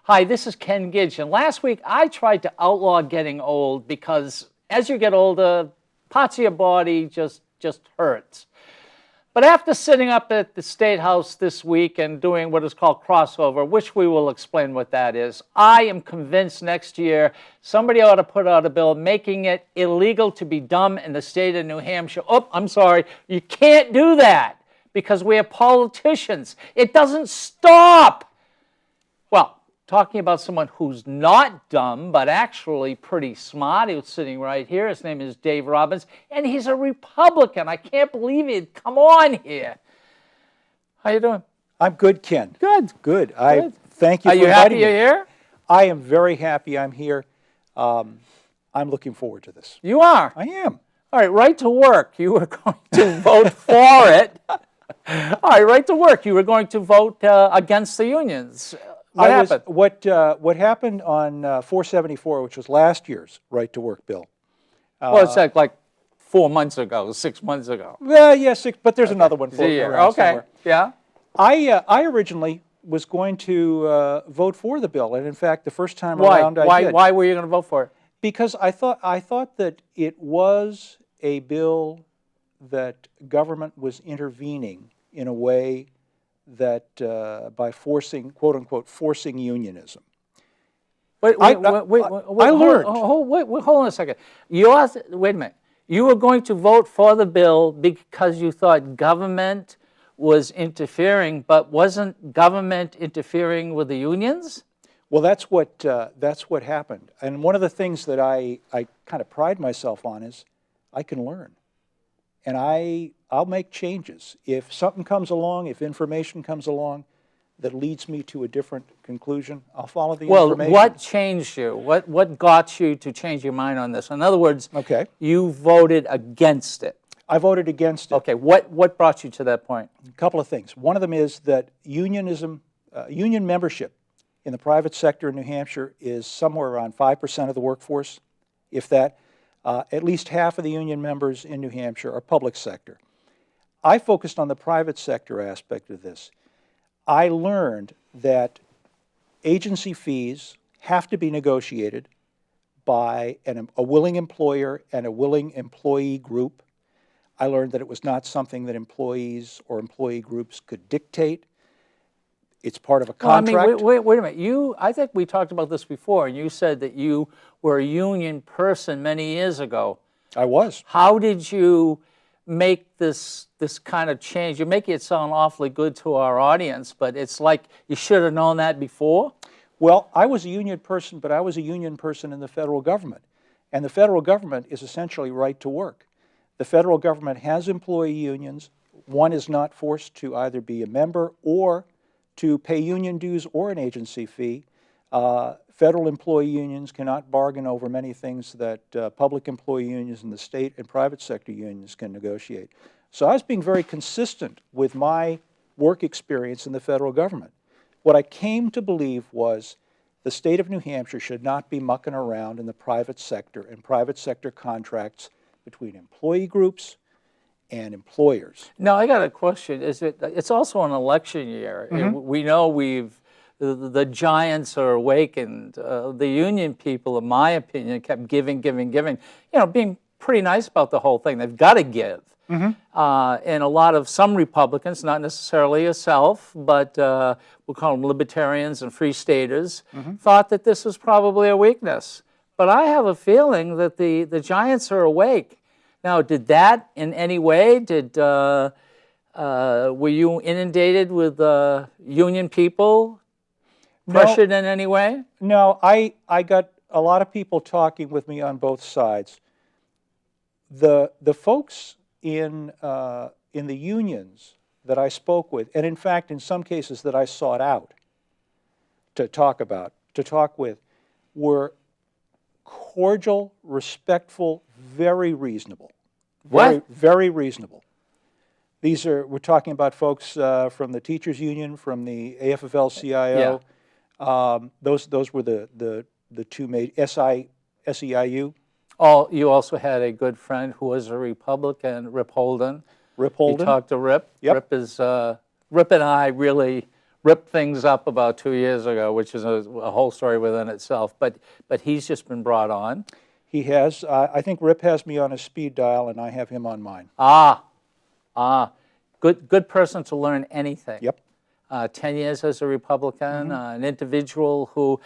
Hi, this is Ken Gidge, and last week I tried to outlaw getting old because as you get older, parts of your body just hurts. But after sitting up at the State House this week and doing what is called crossover, which we will explain what that is, I am convinced next year somebody ought to put out a bill making it illegal to be dumb in the state of New Hampshire. Oh, I'm sorry, you can't do that because we are politicians. It doesn't stop. Well, talking about someone who's not dumb, but actually pretty smart. He was sitting right here. His name is Dave Robbins, and he's a Republican. I can't believe it. Come on here. How you doing? I'm good, Ken. Good. Good. Thank you for inviting me. Are you happy you're here? I am very happy I'm here. I'm looking forward to this. You are? I am. All right, right to work. You were going to vote for it. All right, right to work. You were going to vote against the unions. What happened? What happened on 474, which was last year's right to work bill? Well, it's like 4 months ago, 6 months ago. Well, yeah, six, but there's another one floating around somewhere. Yeah. I originally was going to vote for the bill, and in fact, the first time around I did. Why were you going to vote for it? Because I thought that it was a bill that government was intervening in a way that by forcing, quote unquote, forcing unionism. Wait, I learned. Hold on a second. Wait a minute. You were going to vote for the bill because you thought government was interfering, but wasn't government interfering with the unions? Well, that's what happened. And one of the things that I kind of pride myself on is I can learn. And I'll make changes. If something comes along, if information comes along that leads me to a different conclusion, I'll follow the information. Well, what changed you? What got you to change your mind on this? In other words, okay, you voted against it. I voted against it. Okay, what brought you to that point? A couple of things. One of them is that union membership in the private sector in New Hampshire is somewhere around 5% of the workforce, if that. At least half of the union members in New Hampshire are public sector. I focused on the private sector aspect of this. I learned that agency fees have to be negotiated by a willing employer and a willing employee group. I learned that it was not something that employees or employee groups could dictate. It's part of a contract. Well, wait a minute. I think we talked about this before, and you said that you were a union person many years ago. I was. How did you make this kind of change? You're making it sound awfully good to our audience, but it's like you should have known that before? Well, I was a union person, but I was a union person in the federal government. And the federal government is essentially right to work. The federal government has employee unions. One is not forced to either be a member or to pay union dues or an agency fee. Federal employee unions cannot bargain over many things that public employee unions in the state and private sector unions can negotiate. So I was being very consistent with my work experience in the federal government. What I came to believe was the state of New Hampshire should not be mucking around in the private sector and private sector contracts between employee groups and employers. Now, I got a question. It's also an election year. Mm-hmm. We know the giants are awakened. The union people, in my opinion, kept giving. Being pretty nice about the whole thing. They've got to give. Mm-hmm. And some Republicans, not necessarily yourself, but we'll call them libertarians and free staters, mm-hmm. thought that this was probably a weakness. But I have a feeling that the giants are awake. Now, did that in any way, were you inundated with union people, pressured in any way? No, I got a lot of people talking with me on both sides. The folks in the unions that I spoke with, and in fact, in some cases that I sought out to talk with, were cordial, respectful, very reasonable. Very reasonable. We're talking about folks from the teachers union, from the AFL-CIO. Yeah. Those were the two major, SEIU. You also had a good friend who was a Republican, Rip Holden. Rip Holden. You talked to Rip. Yep. Rip and I really ripped things up about 2 years ago, which is a whole story within itself. But he's just been brought on. He has. I think Rip has me on his speed dial, and I have him on mine. Good person to learn anything. Yep. 10 years as a Republican, an individual who,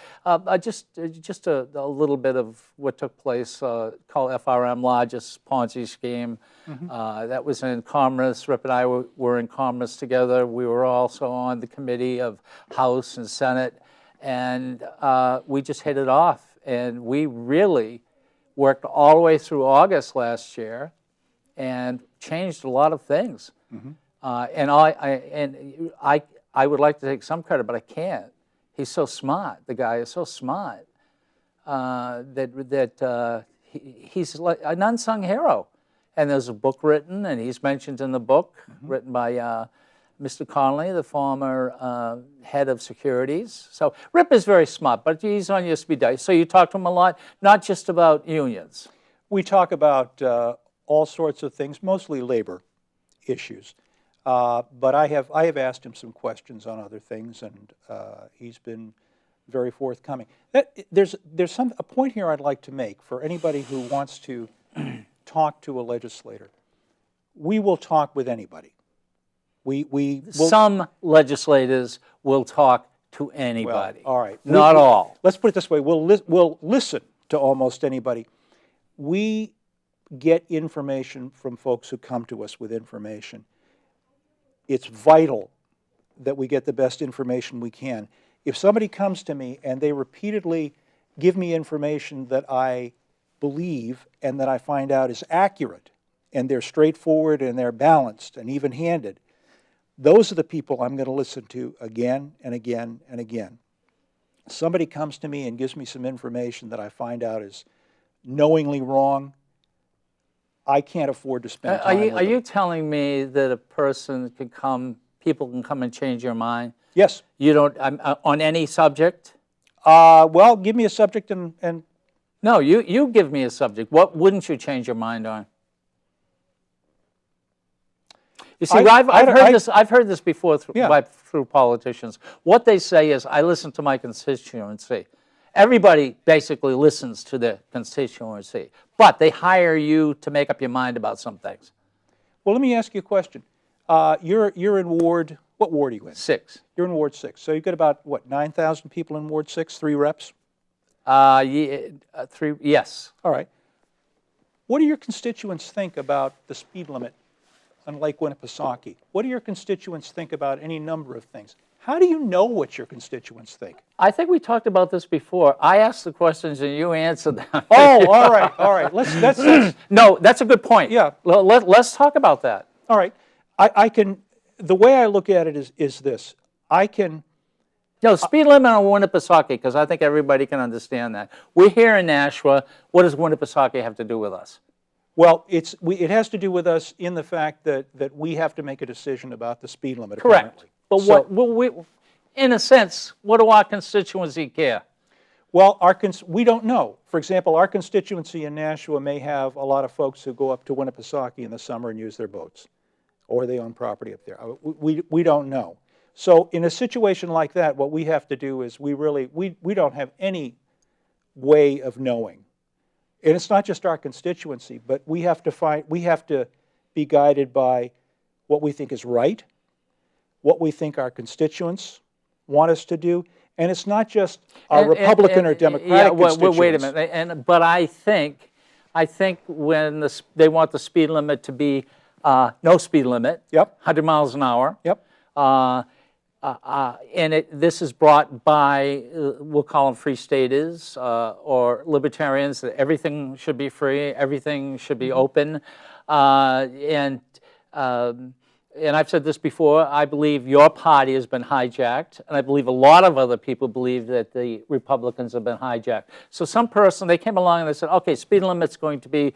just a little bit of what took place, called FRM, largest Ponzi scheme. That was in Commerce. Rip and I were in Commerce together. We were also on the committee of House and Senate, and we just hit it off. And we really worked all the way through August last year and changed a lot of things. And I would like to take some credit, but I can't. He's so smart. The guy is so smart that he's like an unsung hero. And there's a book written, and he's mentioned in the book, written by Mr. Connolly, the former head of securities. So Rip is very smart, but he's on your speed dial. So you talk to him a lot, not just about unions. We talk about all sorts of things, mostly labor issues. But I have asked him some questions on other things, and he's been very forthcoming. There's a point here I'd like to make for anybody who wants to talk to a legislator. We will talk with anybody. Some legislators will talk to anybody. Well, all right. Not all. Let's put it this way. We'll listen to almost anybody. We get information from folks who come to us with information. It's vital that we get the best information we can. If somebody comes to me and they repeatedly give me information that I believe and that I find out is accurate, and they're straightforward and they're balanced and even-handed, those are the people I'm going to listen to again and again and again. Somebody comes to me and gives me some information that I find out is knowingly wrong, I can't afford to spend time with them. Are you telling me that a person can come, people can come and change your mind? Yes. You don't, on any subject? Well, give me a subject and No, you give me a subject. What wouldn't you change your mind on? You see, I've heard this before through politicians. What they say is, I listen to my constituency. Everybody basically listens to their constituency, but they hire you to make up your mind about some things. Well, let me ask you a question. You're in Ward, what ward are you in? 6. You're in Ward 6. So you've got about, what, 9,000 people in Ward 6, 3 reps? 3, yes. All right. What do your constituents think about the speed limit on Lake Winnipesaukee? What do your constituents think about any number of things? How do you know what your constituents think? I think we talked about this before. I asked the questions and you answered them. Oh, all right, all right. No, that's a good point. Yeah. Let's talk about that. All right. I can, the way I look at it is this. I can... No, speed limit on Winnipesaukee, because I think everybody can understand that. We're here in Nashua. What does Winnipesaukee have to do with us? Well, it has to do with us in the fact that we have to make a decision about the speed limit. Correct. Apparently. But so, in a sense, what do our constituency care? Well, we don't know. For example, our constituency in Nashua may have a lot of folks who go up to Winnipesaukee in the summer and use their boats, or they own property up there. We don't know. So in a situation like that, what we have to do is we don't have any way of knowing. And it's not just our constituency, but we have to be guided by what we think is right, what we think our constituents want us to do, and it's not just our Republican or Democratic constituents. Wait a minute. But I think when they want the speed limit to be no speed limit, yep, 100 miles an hour, yep, and this is brought by, we'll call them free staters or libertarians, that everything should be free, everything should be open, and I've said this before, I believe your party has been hijacked, and I believe a lot of other people believe that the Republicans have been hijacked. So some person, they came along and they said, okay, speed limit's going to be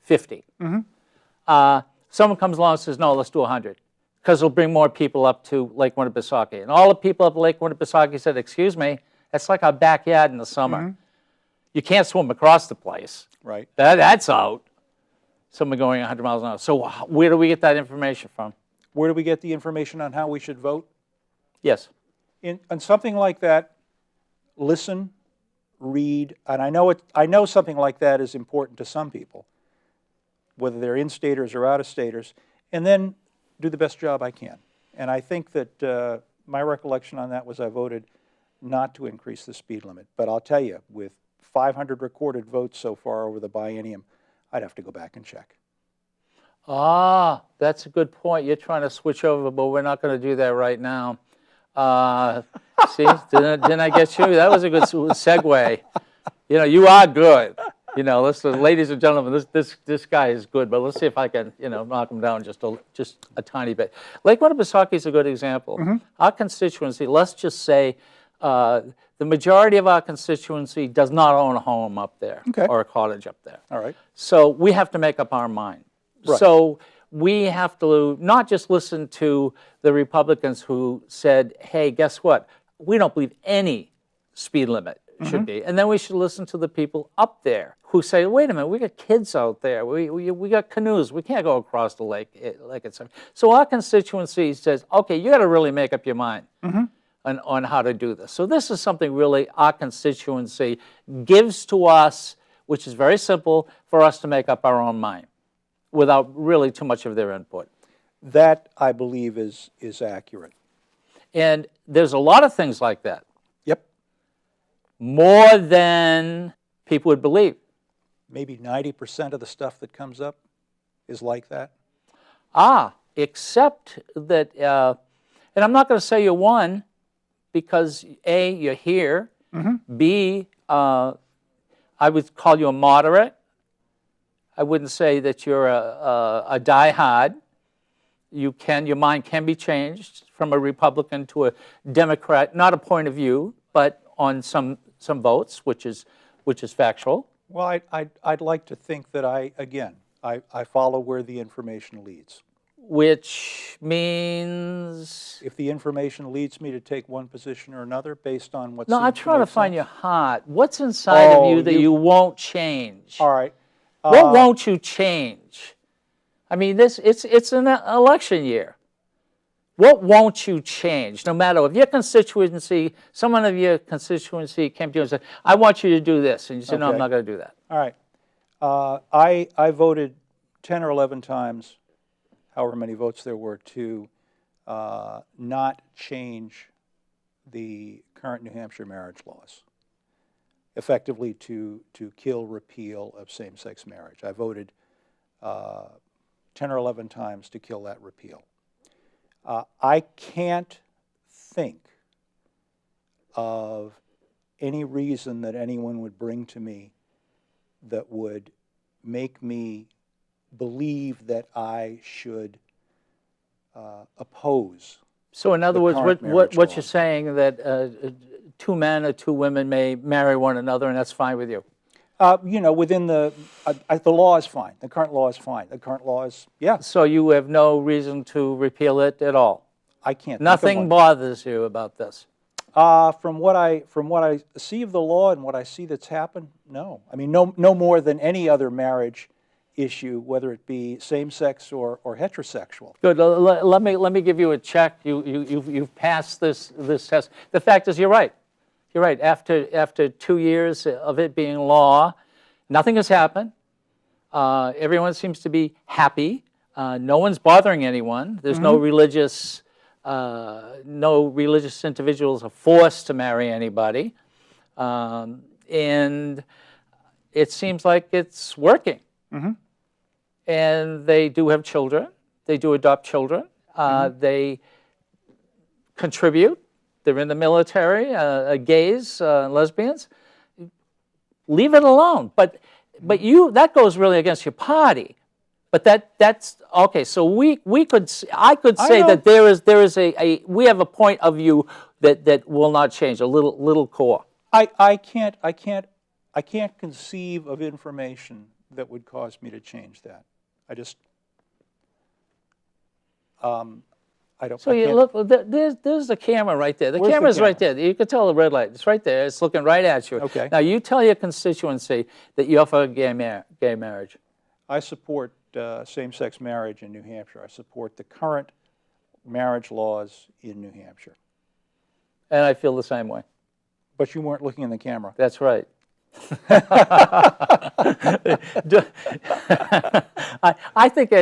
50. Someone comes along and says, no, let's do 100, because it'll bring more people up to Lake Winnipesaukee. And all the people up Lake Winnipesaukee said, excuse me, that's like our backyard in the summer. You can't swim across the place. Right. That's out. Someone going 100 miles an hour. So where do we get that information from? Where do we get the information on how we should vote? Yes. on something like that, listen, read, and I know something like that is important to some people, whether they're in-staters or out-of-staters, and then do the best job I can. And I think that my recollection on that was I voted not to increase the speed limit. But I'll tell you, with 500 recorded votes so far over the biennium, I'd have to go back and check. Ah, that's a good point. You're trying to switch over, but we're not going to do that right now. See, didn't I get you? That was a good segue. You know, you are good. You know, listen, ladies and gentlemen, this guy is good, but let's see if I can, you know, knock him down just a tiny bit. Lake Winnipesaukee is a good example. Mm-hmm. Our constituency, let's just say, the majority of our constituency does not own a home up there or a cottage up there. All right. So we have to make up our mind. Right. So we have to not just listen to the Republicans who said, hey, guess what? We don't believe any speed limit should be. And then we should listen to the people up there who say, wait a minute, we got kids out there. We got canoes. We can't go across the lake. So our constituency says, okay, you got to really make up your mind on how to do this. So this is something really our constituency gives to us, which is very simple for us to make up our own mind without really too much of their input. That, I believe, is accurate. And there's a lot of things like that. Yep. More than people would believe. Maybe 90% of the stuff that comes up is like that. Except that, and I'm not going to say you're one, because A, you're here. B, I would call you a moderate. I wouldn't say that you're a diehard. Your mind can be changed from a Republican to a Democrat, not a point of view, but on some votes, which is factual. Well, I'd like to think that I follow where the information leads. Which means? If the information leads me to take one position or another based on what's... No, I'm trying to find your heart. What's inside of you that you won't change? All right. What won't you change? I mean, it's an election year. What won't you change? No matter if your constituency, someone of your constituency came to you and said, I want you to do this. And you said, no, I'm not going to do that. All right. I voted 10 or 11 times, however many votes there were, to not change the current New Hampshire marriage laws, effectively to kill repeal of same-sex marriage. I voted 10 or 11 times to kill that repeal. I can't think of any reason that anyone would bring to me that would make me believe that I should oppose. So in other words, what you're saying that two men or two women may marry one another, and that's fine with you? You know, within the law is fine. The current law is fine. The current law is, yeah. So you have no reason to repeal it at all? I can't. Nothing bothers you about this? From what I see of the law and what I see that's happened, no. I mean, no more than any other marriage issue, whether it be same-sex or heterosexual. Good. Let me give you a check. You've passed this test. The fact is, you're right. You're right. After 2 years of it being law, nothing has happened. Everyone seems to be happy. No one's bothering anyone. There's no religious individuals are forced to marry anybody, and it seems like it's working. And they do have children. They do adopt children. They contribute. They're in the military, gays, lesbians. Leave it alone. But that goes really against your party. But that's okay. So I could say that there is we have a point of view that will not change, a little core. I can't conceive of information that would cause me to change that. I just I don't. So you look. There's the camera right there. The camera's right there. You can tell the red light. It's right there. It's looking right at you. Okay. Now you tell your constituency that you offer gay marriage. I support same-sex marriage in New Hampshire. I support the current marriage laws in New Hampshire. And I feel the same way. But you weren't looking in the camera. That's right. I think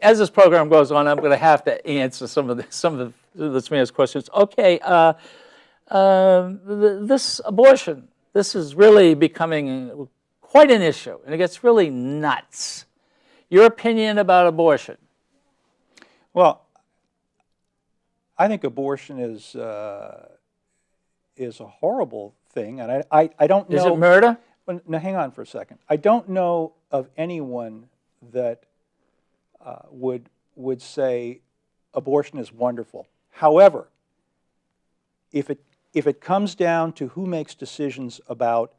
as this program goes on, I'm going to have to answer some of the listeners' questions. Okay, this abortion, this is really becoming quite an issue, and it gets really nuts. Your opinion about abortion? Well, I think abortion is a horrible thing, and I don't know. Is it murder? Now, hang on for a second. I don't know of anyone that would say abortion is wonderful. However, if it comes down to who makes decisions about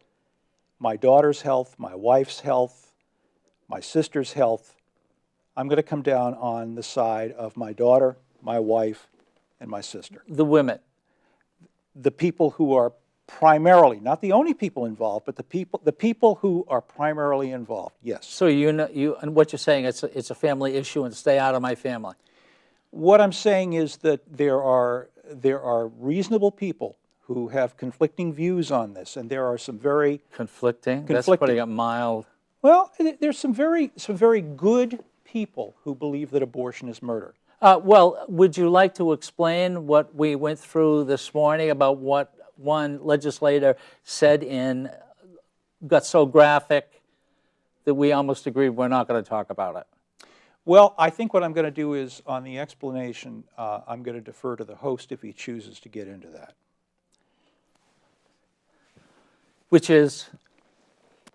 my daughter's health, my wife's health, my sister's health, I'm going to come down on the side of my daughter, my wife, and my sister. The women. The people who are primarily, not the only people involved, but the people who are primarily involved. Yes. So and what you're saying, it's a family issue, and stay out of my family. What I'm saying is that there are reasonable people who have conflicting views on this, and there are some very conflicting. That's putting it mild. Well, there's some very good people who believe that abortion is murder. Well, would you like to explain what we went through this morning about what one legislator said got so graphic that we almost agreed we're not going to talk about it? Well, I think what I'm going to do is, on the explanation, I'm going to defer to the host if he chooses to get into that. Which is,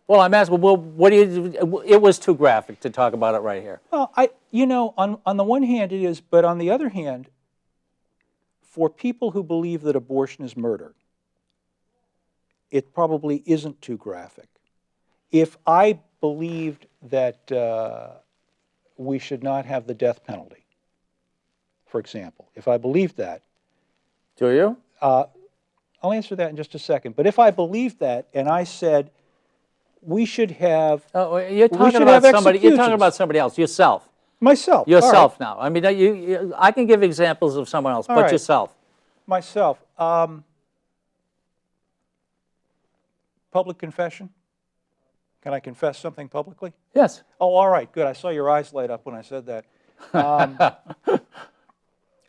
well, I'm asking, well, what do you do? It was too graphic to talk about it right here. Well, on the one hand it is, but on the other hand, for people who believe that abortion is murder, it probably isn't too graphic. If I believed that we should not have the death penalty, for example, if I believed that. Do you? I'll answer that in just a second. But if I believed that and I said we should have, you're talking about somebody. You're talking about somebody else. Yourself. Myself. Yourself now. I mean, I can give examples of someone else, but yourself. Myself. Public confession. Can I confess something publicly? Yes. Oh, all right. Good. I saw your eyes light up when I said that.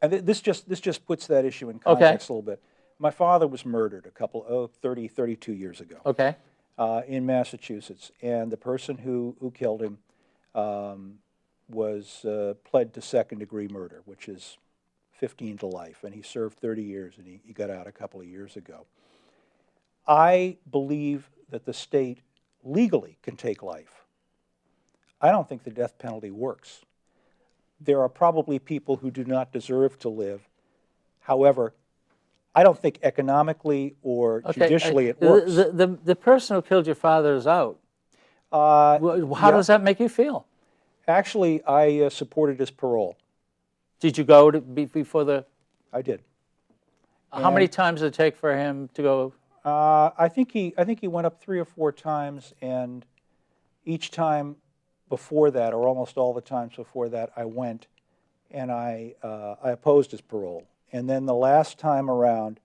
And this just puts that issue in context a little bit. My father was murdered 32 years ago. Okay. In Massachusetts, and the person who killed him was pled to second-degree murder, which is 15 to life, and he served 30 years, and he got out a couple of years ago. I believe that the state legally can take life. I don't think the death penalty works. There are probably people who do not deserve to live. However, I don't think economically or judicially it works. The person who killed your father is out. How does that make you feel? Actually, I supported his parole. Did you go before the? I did. How many times did it take for him to go? I think he went up 3 or 4 times, and each time before that, or almost all the times before that, I went, and I opposed his parole. And then the last time around,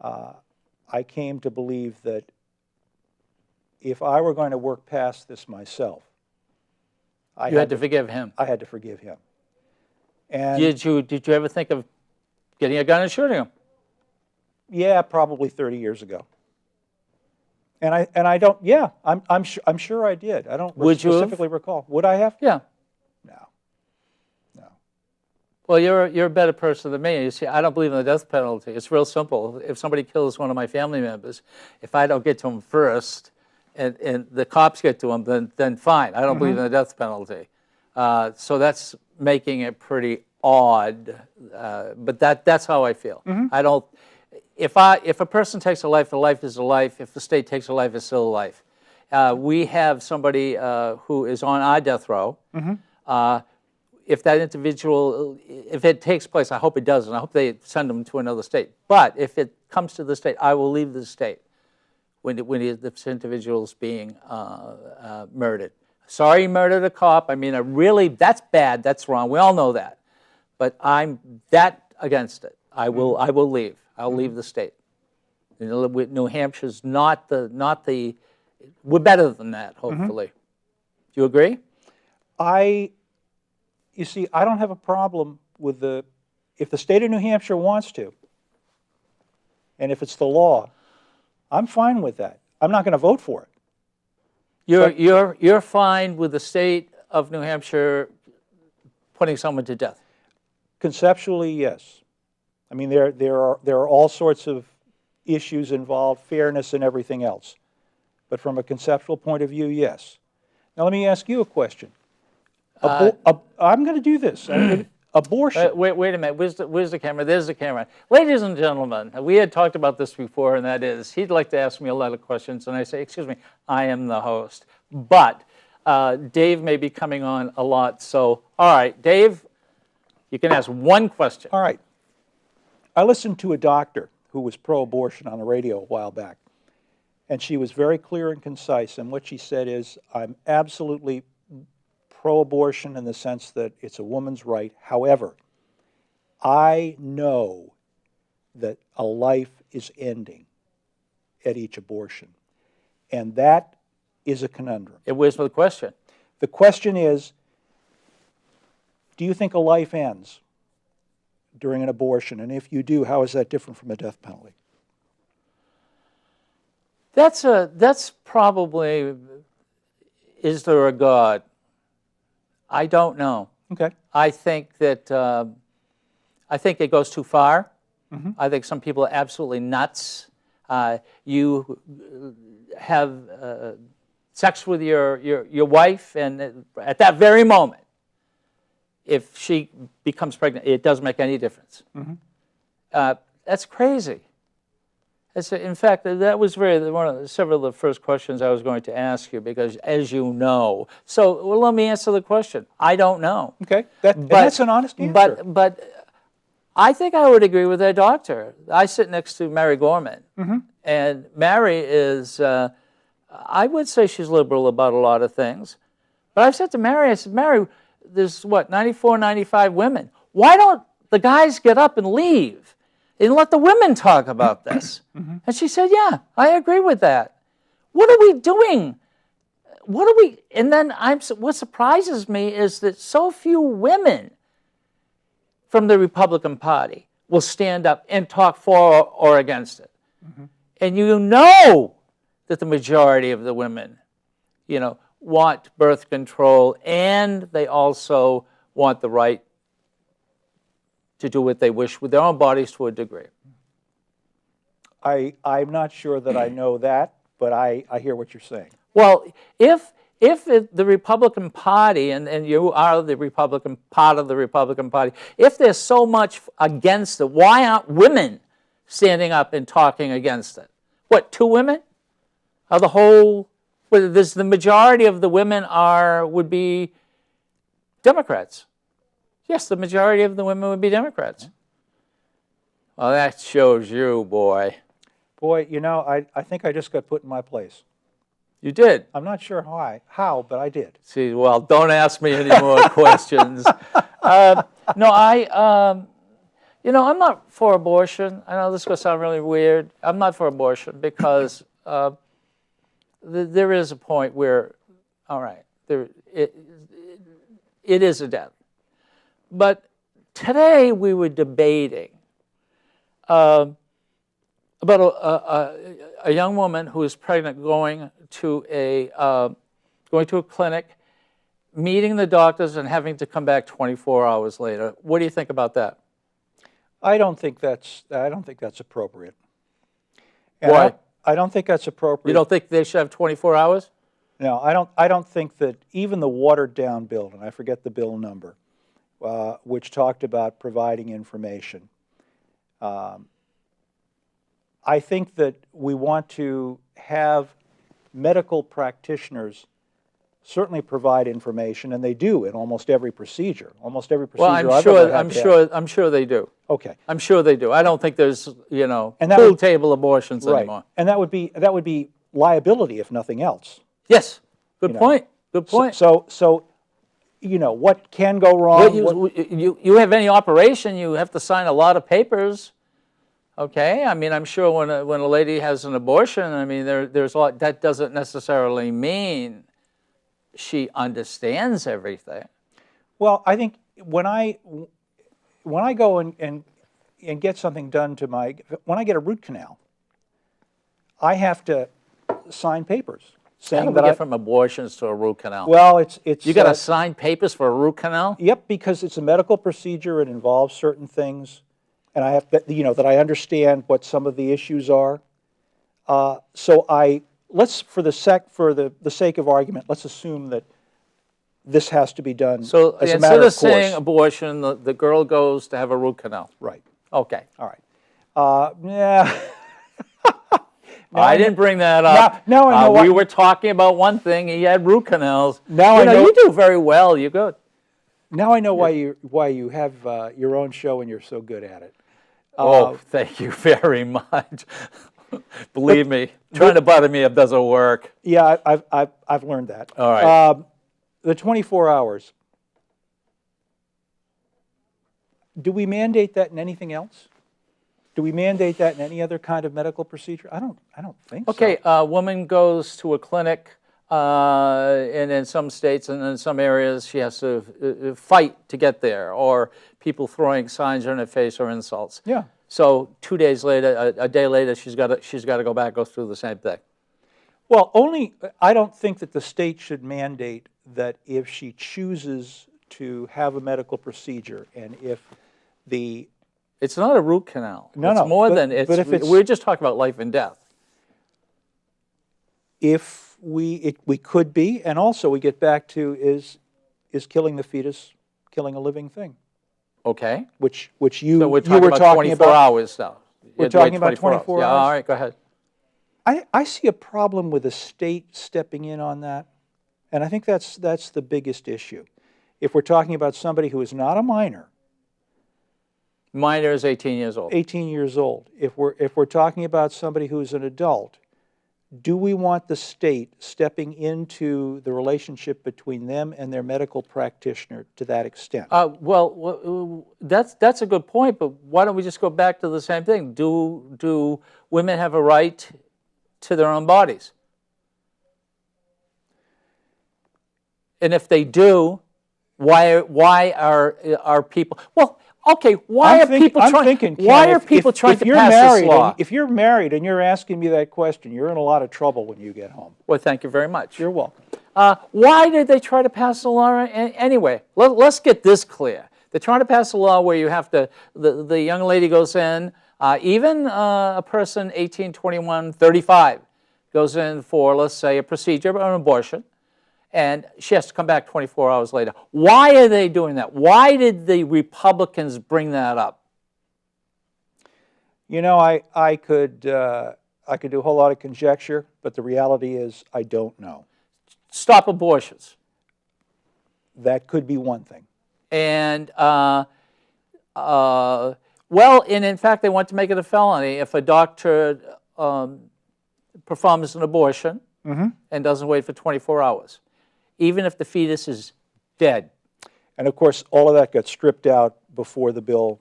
I came to believe that if I were going to work past this myself, you had to forgive him. I had to forgive him. And did you ever think of getting a gun and shooting him? Yeah, probably 30 years ago. And I don't. Yeah, I'm sure I did. I don't specifically recall. Would I have? Yeah. No. Well, you're a better person than me. You see, I don't believe in the death penalty. It's real simple. If somebody kills one of my family members, if I don't get to him first, and the cops get to him, then fine. I don't believe in the death penalty. So that's making it pretty odd. But that's how I feel. I don't. If a person takes a life, the life is a life. If the state takes a life, it's still a life. We have somebody who is on our death row. If that individual, if it takes place, I hope it does, and I hope they send them to another state. But if it comes to the state, I will leave the state when this individual is being murdered. Sorry, you murdered a cop. I mean, that's bad. That's wrong. We all know that. But I'm that against it. I will leave. I'll leave the state. New Hampshire's not the. We're better than that, hopefully. Do you agree? You see, I don't have a problem with if the state of New Hampshire wants to, and if it's the law, I'm fine with that. I'm not going to vote for it. You're fine with the state of New Hampshire putting someone to death? Conceptually, yes. I mean, there are all sorts of issues involved, fairness and everything else. But from a conceptual point of view, yes. Now, let me ask you a question. I'm going to do this. Abortion. Wait a minute. Where's the camera? There's the camera. Ladies and gentlemen, we had talked about this before, and that is, he'd like to ask me a lot of questions, and I say, excuse me, I am the host. But Dave may be coming on a lot, so, all right, Dave, you can ask one question. All right. I listened to a doctor who was pro-abortion on the radio a while back, and she was very clear and concise, and what she said is, I'm absolutely pro-abortion in the sense that it's a woman's right. However, I know that a life is ending at each abortion, and that is a conundrum. Where's the question? The question is, do you think a life ends during an abortion? And if you do, how is that different from a death penalty? That's probably, is there a God? I don't know. Okay. I think it goes too far. I think some people are absolutely nuts. You have sex with your wife, and at that very moment, if she becomes pregnant, it doesn't make any difference. That's crazy. In fact, that was several of the first questions I was going to ask you, because as you know, let me answer the question. I don't know. Okay, that's an honest answer. But I think I would agree with that doctor. I sit next to Mary Gorman, and Mary is, I would say she's liberal about a lot of things. But I've said to Mary, I said, Mary, there's 94, 95 women. Why don't the guys get up and leave? And let the women talk about this. And she said, yeah, I agree with that. What are we doing? And then what surprises me is that so few women from the Republican Party will stand up and talk for or against it. And you know that the majority of the women, want birth control, and they also want the right to do what they wish with their own bodies to a degree. I'm not sure that I know that, but I hear what you're saying. Well, if the Republican Party, and you are the Republican part of the Republican Party, if there's so much against it, why aren't women standing up and talking against it? What, 2 women? The majority of the women would be Democrats. Yes, the majority of the women would be Democrats. Well, that shows you, boy. Boy, I think I just got put in my place. You did? I'm not sure how, but I did. See, well, don't ask me any more questions. No, I'm not for abortion. I know this is going to sound really weird. I'm not for abortion because there is a point where, all right, it is a death. But today we were debating about a young woman who is pregnant going to a clinic, meeting the doctors, and having to come back 24 hours later. What do you think about that? I don't think that's appropriate. Why? I don't think that's appropriate. You don't think they should have 24 hours? No, I don't think that even the watered-down bill, and I forget the bill number, which talked about providing information. I think that we want to have medical practitioners certainly provide information, and they do in almost every procedure. Almost every procedure. Well, I'm sure they do. Okay. I'm sure they do. I don't think there's pool table abortions anymore. And that would be liability if nothing else. Yes. Good point. Good point. So what can go wrong? You have any operation, you have to sign a lot of papers. Okay, I mean, I'm sure when a lady has an abortion, I mean, there's a lot, that doesn't necessarily mean she understands everything. Well, I think when I go and get something done to when I get a root canal, I have to sign papers How do saying we that get from abortions to a root canal? well, it's You got to sign papers for a root canal? Yep, because it's a medical procedure. It involves certain things, and I have to, that I understand what some of the issues are. So let's, for the sake of argument, let's assume that this has to be done So as a instead matter of of course. saying abortion, the girl goes to have a root canal. Right. Okay. All right. Yeah. I didn't bring that up. Now I know we were talking about one thing. He had root canals. Now I know. You do very well. You're good. Now I know why you have your own show and you're so good at it. Oh, thank you very much. Believe me, trying to butter me up doesn't work. Yeah, I've learned that. All right. The 24 hours. Do we mandate that in anything else? Do we mandate that in any other kind of medical procedure? I don't think so. Okay, a woman goes to a clinic, and in some states and in some areas, she has to fight to get there, or people throwing signs in her face or insults. Yeah. So 2 days later, a day later, she's got to go back, go through the same thing. Well, I don't think that the state should mandate that if she chooses to have a medical procedure, and if the It's not a root canal. No, it's no, more but- than it's. but if it's- We're just talking about life and death. if we could be, and also we get back to is killing the fetus killing a living thing, Okay. which So you we're you talking were about talking 24 about. hours now. We're You had to wait talking about 24 Yeah, hours? all right, go ahead. I see a problem with the state stepping in on that, and I think that's the biggest issue. If we're talking about somebody who is not a minor, Minor is 18 years old. 18 years old, if we're talking about somebody who's an adult, do we want the state stepping into the relationship between them and their medical practitioner to that extent? That's a good point, but why don't we just go back to the same thing? Do women have a right to their own bodies? And if they do, why are people? Well, okay, why are people trying to pass this law? If you're married and you're asking me that question, you're in a lot of trouble when you get home. Well, thank you very much. You're welcome. Why did they try to pass a law anyway? Let's get this clear. They're trying to pass a law where you have to, the young lady goes in, even a person 18, 21, 35 goes in for, let's say, a procedure, an abortion, and she has to come back 24 hours later. Why are they doing that? Why did the Republicans bring that up? You know, I could do a whole lot of conjecture, but the reality is I don't know. Stop abortions. That could be one thing. And, and in fact, they want to make it a felony if a doctor performs an abortion and doesn't wait for 24 hours, even if the fetus is dead. And of course, all of that got stripped out before the bill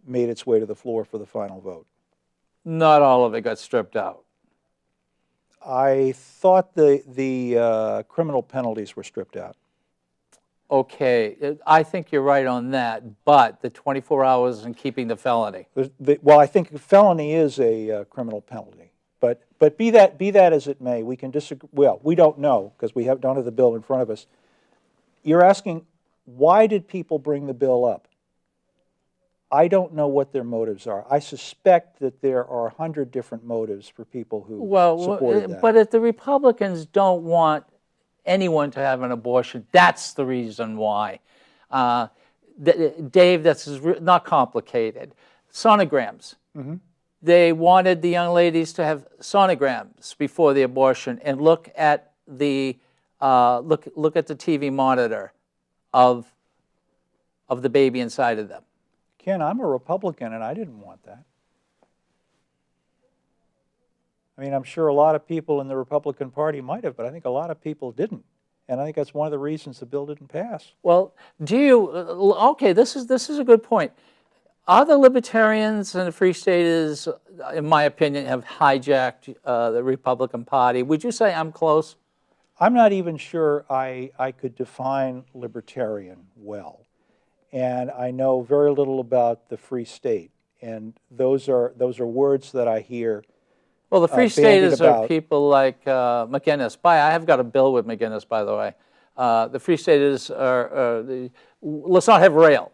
made its way to the floor for the final vote. Not all of it got stripped out. I thought the criminal penalties were stripped out. Okay, I think you're right on that, but the 24 hours and keeping the felony. Well, I think felony is a criminal penalty, but be that as it may, we can disagree. Well, we don't know because we don't have the bill in front of us. You're asking, why did people bring the bill up? I don't know what their motives are. I suspect that there are 100 different motives for people who supported that. But if the Republicans don't want anyone to have an abortion, that's the reason why. Dave, that's not complicated. Sonograms. They wanted the young ladies to have sonograms before the abortion and look at the look at the TV monitor of the baby inside of them. Ken, I'm a Republican, and I didn't want that. I mean, I'm sure a lot of people in the Republican Party might have, but I think a lot of people didn't. And I think that's one of the reasons the bill didn't pass. Well, do you, okay, this is a good point. Are the libertarians and the Free Staters, in my opinion, have hijacked the Republican Party? Would you say I'm close? I'm not even sure I could define libertarian well. And I know very little about the Free State. And those are words that I hear. Well, the Free Staters are people like McGinnis. I have got a bill with McGinnis, by the way. The Free Staters let's not have rail,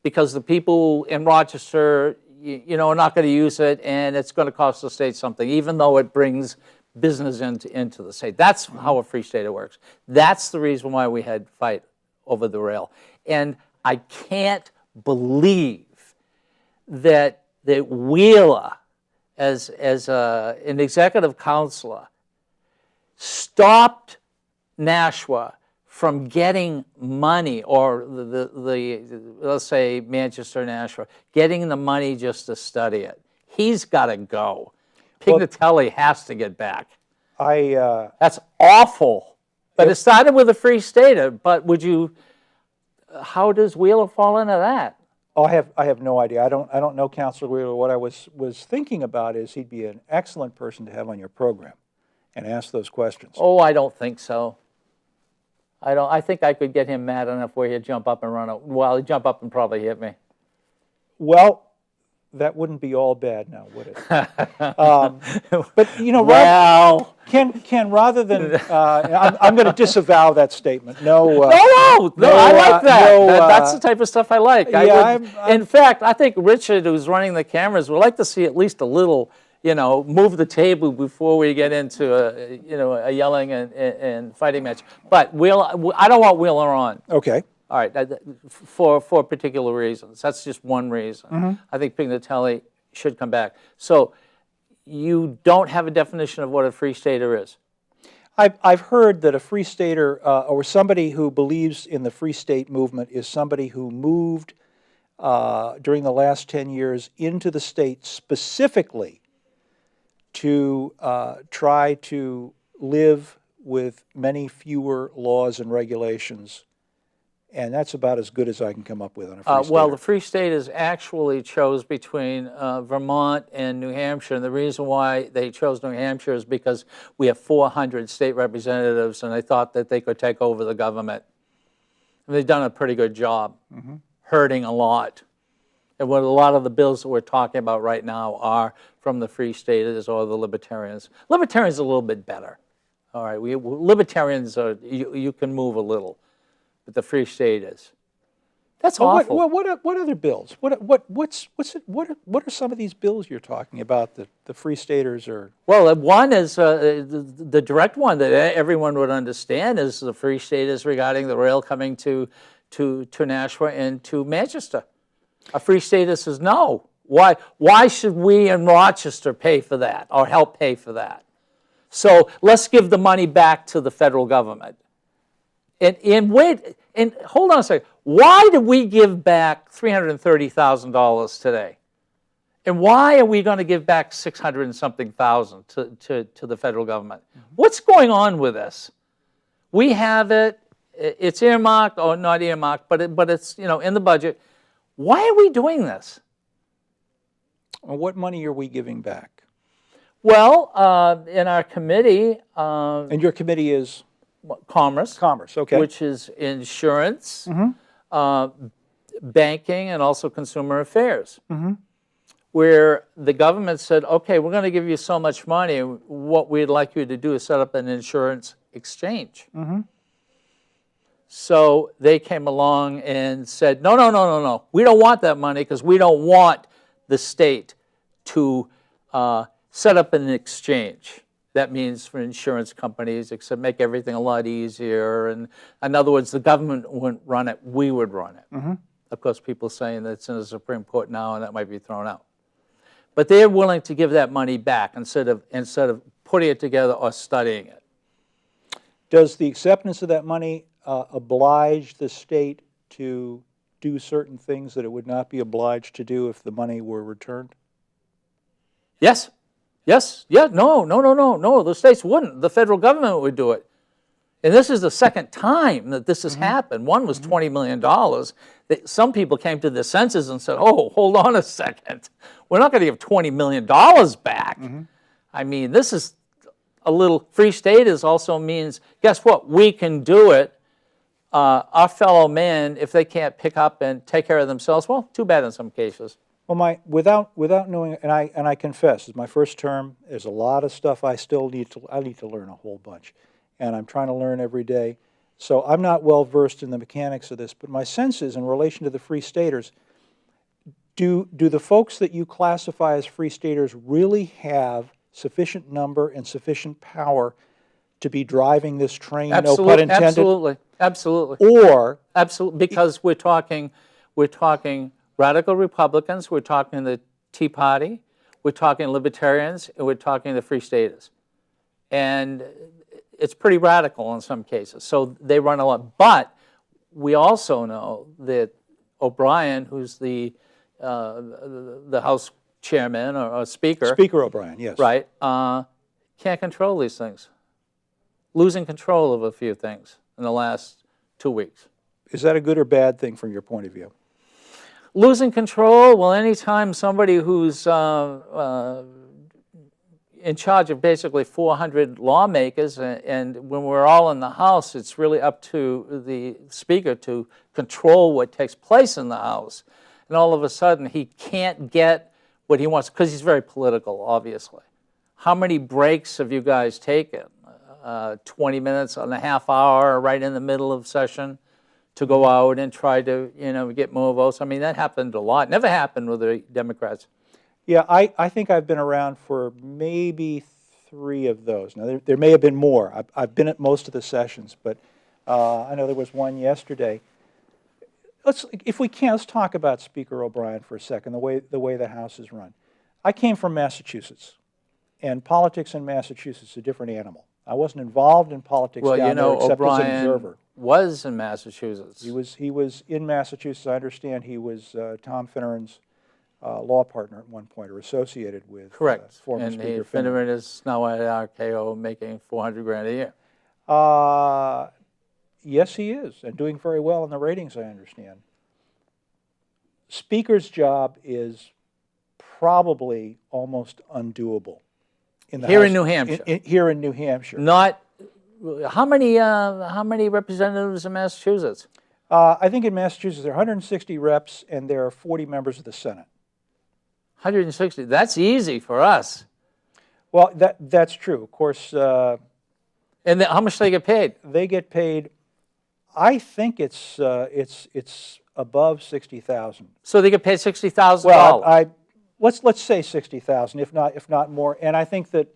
because the people in Rochester, are not going to use it, and it's going to cost the state something, even though it brings business into the state. That's how a Free Stater works. That's the reason why we had fight over the rail. And I can't believe that Wheeler, as an executive counselor, stopped Nashua from getting money, or let's say Manchester, Nashua, getting the money just to study it. He's got to go. Pignatelli has to get back. That's awful. But it started with a Free Stater. But how does Wheeler fall into that? Oh, I have no idea. I don't know Councilor Wheeler. What I was thinking about is he'd be an excellent person to have on your program and ask those questions. Oh, I don't think so. I think I could get him mad enough where he'd jump up and run. Well, he'd jump up and probably hit me. Well, that wouldn't be all bad now, would it? But well, Ken, rather than I'm going to disavow that statement. No, I like that. That's the type of stuff I like. In fact, I think Richard, who's running the cameras, would like to see at least a little, move the table before we get into a yelling and fighting match. But I don't want Wheeler on. Okay. All right, for particular reasons. That's just one reason. Mm-hmm. I think Pignatelli should come back. So you don't have a definition of what a Free Stater is? I've heard that a Free Stater, or somebody who believes in the Free State movement, is somebody who moved during the last 10 years into the state specifically to try to live with many fewer laws and regulations. And that's about as good as I can come up with on a Free Stater. Well, the Free Staters actually chose between Vermont and New Hampshire. And the reason why they chose New Hampshire is because we have 400 state representatives, and they thought that they could take over the government. And they've done a pretty good job, hurting a lot. And what a lot of the bills that we're talking about right now are from the Free Staters or the Libertarians. Libertarians are a little bit better. All right, Libertarians you can move a little. But the Free Staters, that's awful. What other bills? What are some of these bills you're talking about that the Free Staters are? Well, one is the direct one that everyone would understand is the Free Staters regarding the rail coming to Nashua and to Manchester. A Free Stater says no. Why should we in Rochester pay for that or help pay for that? So let's give the money back to the federal government. And hold on a second. Why did we give back $330,000 today? And why are we going to give back 600 and something thousand to the federal government? What's going on with this? We have it. It's earmarked, or not earmarked, but it's in the budget. Why are we doing this? Well, what money are we giving back? Well, in our committee. And your committee is? Commerce, okay. Which is insurance, banking, and also consumer affairs, where the government said, okay, we're going to give you so much money. What we'd like you to do is set up an insurance exchange. So they came along and said, no. We don't want that money because we don't want the state to set up an exchange. That means for insurance companies, except make everything a lot easier. And in other words, the government wouldn't run it, we would run it. Of course, people are saying that it's in the Supreme Court now and that might be thrown out. But they're willing to give that money back instead of putting it together or studying it. Does the acceptance of that money oblige the state to do certain things that it would not be obliged to do if the money were returned? Yes. Yes. Yeah. No. The states wouldn't. The federal government would do it. And this is the second time that this has happened. One was $20 million. Some people came to their senses and said, oh, hold on a second. We're not going to give $20 million back. I mean, this is a little, free staters also means, guess what? We can do it. Our fellow men, if they can't pick up and take care of themselves, well, too bad in some cases. Well, without knowing, and I confess, it's my first term. There's a lot of stuff I still need to learn a whole bunch, and I'm trying to learn every day. So I'm not well versed in the mechanics of this, but my sense is, in relation to the free staters, do the folks that you classify as free staters really have sufficient number and sufficient power to be driving this train? No pun intended. Absolutely. Or absolutely, because we're talking radical Republicans, we're talking the Tea Party, we're talking libertarians, and we're talking the free staters. And it's pretty radical in some cases. So they run a lot. But we also know that O'Brien, who's the House chairman or speaker. Speaker O'Brien, yes. Right, can't control these things. Losing control of a few things in the last 2 weeks. Is that a good or bad thing from your point of view? Losing control, well, anytime somebody who's in charge of basically 400 lawmakers, and when we're all in the House, it's really up to the Speaker to control what takes place in the House. And all of a sudden, he can't get what he wants, because he's very political, obviously. How many breaks have you guys taken? 20 minutes and a half hour right in the middle of session to go out and try to, get more votes. I mean, that happened a lot. Never happened with the Democrats. Yeah, I think I've been around for maybe 3 of those. Now, there may have been more. I've been at most of the sessions, but I know there was one yesterday. If we can, let's talk about Speaker O'Brien for a second, the way the House is run. I came from Massachusetts, and politics in Massachusetts is a different animal. I wasn't involved in politics down there except O'Brien as an observer. Was in Massachusetts. He was in Massachusetts. I understand he was Tom Finneran's law partner at one point, or associated with. Correct. Former Speaker Finneran is now at RKO making $400,000 a year. Yes, he is, and doing very well in the ratings, I understand. Speaker's job is probably almost undoable. Here in New Hampshire. Here in New Hampshire. Not, how many representatives in Massachusetts? I think in Massachusetts there are 160 reps, and there are 40 members of the Senate. 160. That's easy for us. Well, that's true. Of course. And how much do they get paid? They get paid. I think it's above $60,000. So they get paid $60,000. Well, let's say $60,000, if not more. And I think that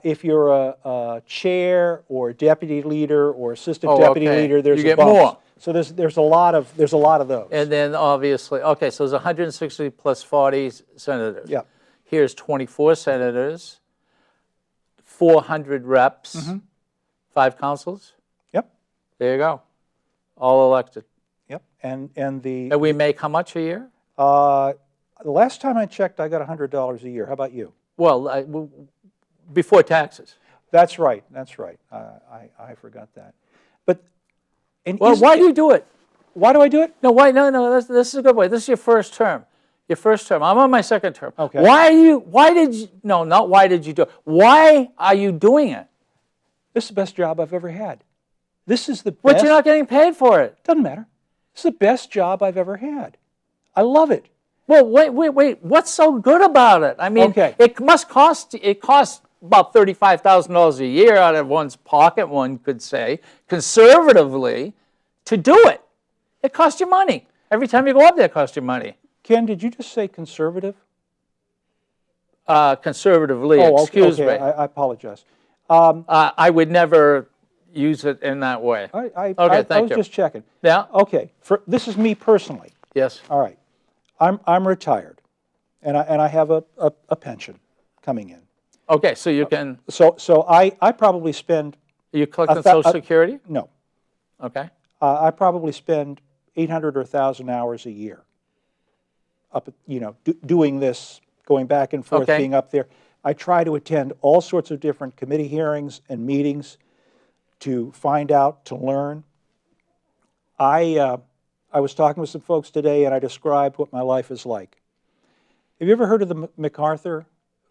if you're a chair or deputy leader or assistant deputy leader, there's you get more. So there's a lot of those. And then obviously, okay, so there's 160 plus 40 senators. Yeah. Here's 24 senators, 400 reps, 5 councils. Yep. There you go. All elected. Yep. And we make how much a year? The last time I checked, I got $100 a year. How about you? Well, before taxes. That's right. That's right. I forgot that. But why do you do it? Why do I do it? No, why? No. This is a good way. This is your first term. Your first term. I'm on my second term. Okay. Why did you? No, not why did you do it. Why are you doing it? This is the best job I've ever had. This is the best. But you're not getting paid for it. Doesn't matter. It's the best job I've ever had. I love it. Well, wait. What's so good about it? I mean, it costs about $35,000 a year out of one's pocket, one could say, conservatively, to do it. It costs you money. Every time you go up there, it costs you money. Ken, did you just say conservative? Conservatively, excuse me. I apologize. I would never use it in that way. I was just checking. Yeah. Okay. This is me personally. Yes. All right. I'm retired, and I have a pension coming in. Okay, so you can. So I probably spend. Are you collecting Social Security? No. Okay. I probably spend 800 or 1,000 hours a year. Doing this, going back and forth, being up there. I try to attend all sorts of different committee hearings and meetings, to find out, to learn. I was talking with some folks today, and I described what my life is like. Have you ever heard of the MacArthur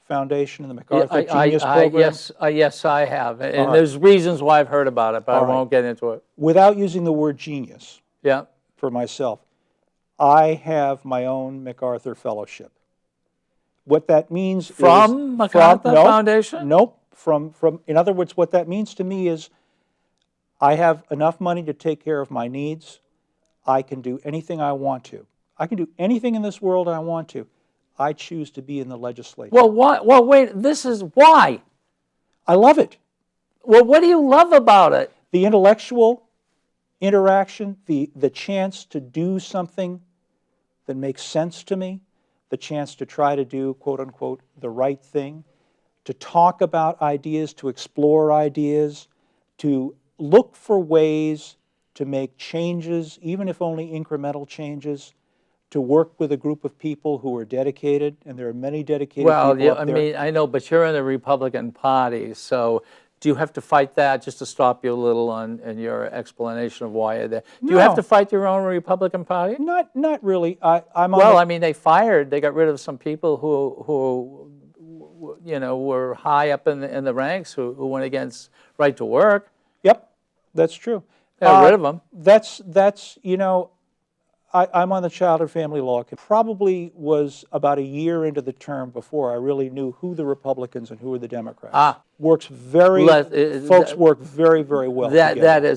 Foundation and the MacArthur Genius Program? Yes, I have. And right. there's reasons why I've heard about it, but I won't get into it. Without using the word genius Yeah. for myself, I have my own MacArthur Fellowship. What that means from MacArthur Foundation? Nope. In other words, what that means to me is I have enough money to take care of my needs. I can do anything I want to. I can do anything in this world I want to. I choose to be in the legislature. Well, wait, this is why. I love it. Well, what do you love about it? The intellectual interaction, the chance to do something that makes sense to me, the chance to try to do, quote unquote, the right thing, to talk about ideas, to explore ideas, to look for ways to make changes, even if only incremental changes, to work with a group of people who are dedicated, and there are many dedicated people up there. I mean, I know, but you're in the Republican Party, so do you have to fight that, just to stop you a little in your explanation of why you're there? Do you have to fight your own Republican Party? Not really. I'm well, I mean, they got rid of some people who were high up in the ranks who went against right to work. Yep, that's true. They got rid of them. That's I'm on the Child and Family Law Committee. Probably was about a year into the term before I really knew who the Republicans and who were the Democrats. Folks work very, very well together.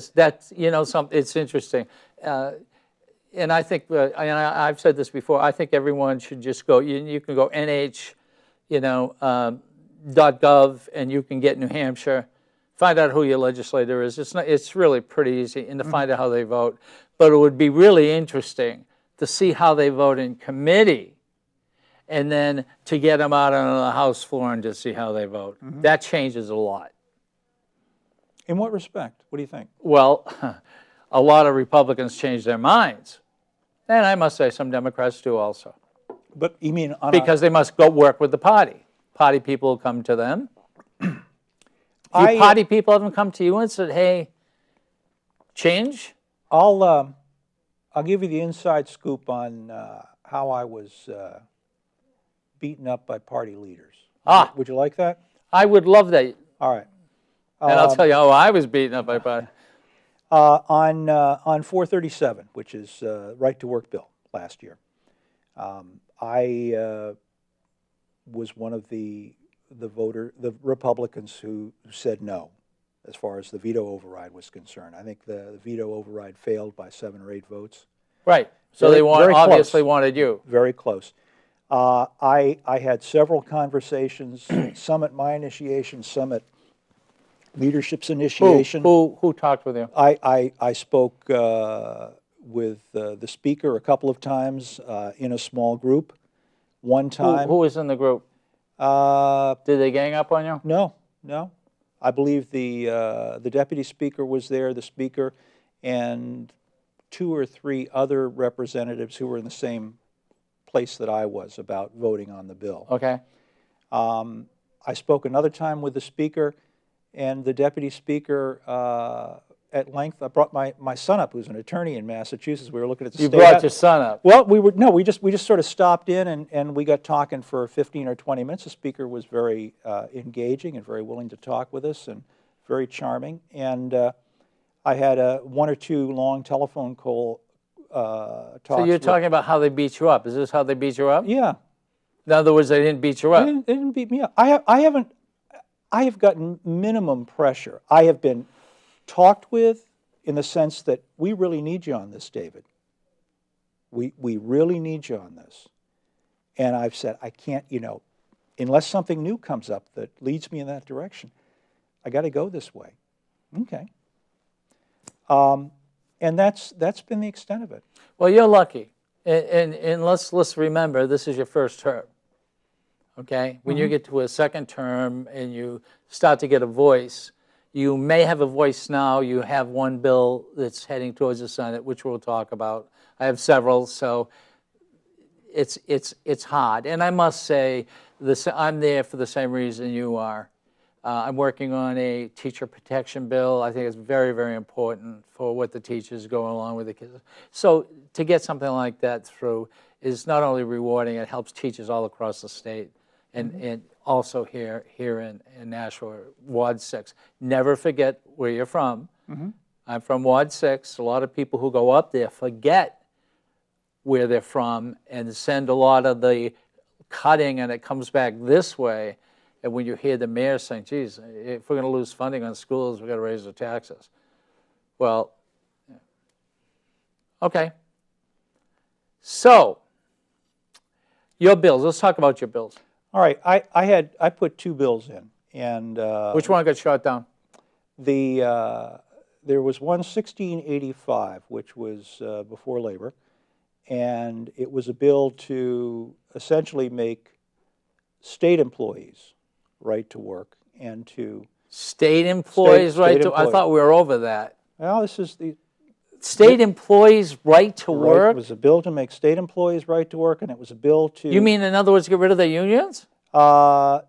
It's interesting. And I think, and I've said this before, I think everyone should just go, you can go NH, .gov, and you can get New Hampshire, find out who your legislator is. It's really pretty easy, and to find out how they vote. But it would be really interesting to see how they vote in committee, and then to get them out on the House floor and to see how they vote. That changes a lot. In what respect? What do you think? Well, a lot of Republicans change their minds. And I must say some Democrats do also. But you mean because they must go work with the party. Party people will come to them. Party people haven't come to you and said, hey, change? I'll give you the inside scoop on how I was beaten up by party leaders. Would you like that? I would love that. All right. And I'll tell you how I was beaten up by party. On 437, which is right to work bill last year, I was one of the Republicans who said no, as far as the veto override was concerned. I think the veto override failed by 7 or 8 votes. Right. So they obviously wanted you. Very close. I had several conversations, some at my initiation, some at leadership's initiation. Who talked with you? I spoke with the speaker a couple of times in a small group. One time. Who was in the group? Did they gang up on you? No. I believe the deputy speaker was there, the speaker, and 2 or 3 other representatives who were in the same place that I was about voting on the bill. Okay. I spoke another time with the speaker and the deputy speaker at length. I brought my son up, who's an attorney in Massachusetts. We were looking at the state. You brought your son up? Well, we just sort of stopped in and we got talking for 15 or 20 minutes. The speaker was very engaging and very willing to talk with us and very charming. And I had 1 or 2 long telephone call talks. So you're talking about how they beat you up. Is this how they beat you up? Yeah. In other words, they didn't beat you up. They didn't beat me up. I have gotten minimum pressure. I have been talked with in the sense that we really need you on this, David. We really need you on this. And I've said, I can't, unless something new comes up that leads me in that direction, I got to go this way. Okay. And that's been the extent of it. Well, you're lucky. And let's remember, this is your first term. Okay? When you get to a second term and you start to get a voice, you may have a voice now. You have one bill that's heading towards the Senate, which we'll talk about. I have several, so it's hard. And I must say, I'm there for the same reason you are. I'm working on a teacher protection bill. I think it's very, very important for what the teachers go along with the kids. So to get something like that through is not only rewarding, it helps teachers all across the state, and also here in Nashua, Ward 6. Never forget where you're from. I'm from Ward 6. A lot of people who go up there forget where they're from and send a lot of the cutting, and it comes back this way. And when you hear the mayor saying, geez, if we're going to lose funding on schools, we've got to raise the taxes. Well, okay. So, your bills. Let's talk about your bills. All right, I put 2 bills in, and which one got shot down? There was one 1685, which was before labor, and it was a bill to essentially make state employees right to work and to state employees right to. employees. I thought we were over that. Well, this is the state employees right to work. It was a bill to make state employees right to work, and it was a bill to. You mean, in other words, get rid of the unions? Not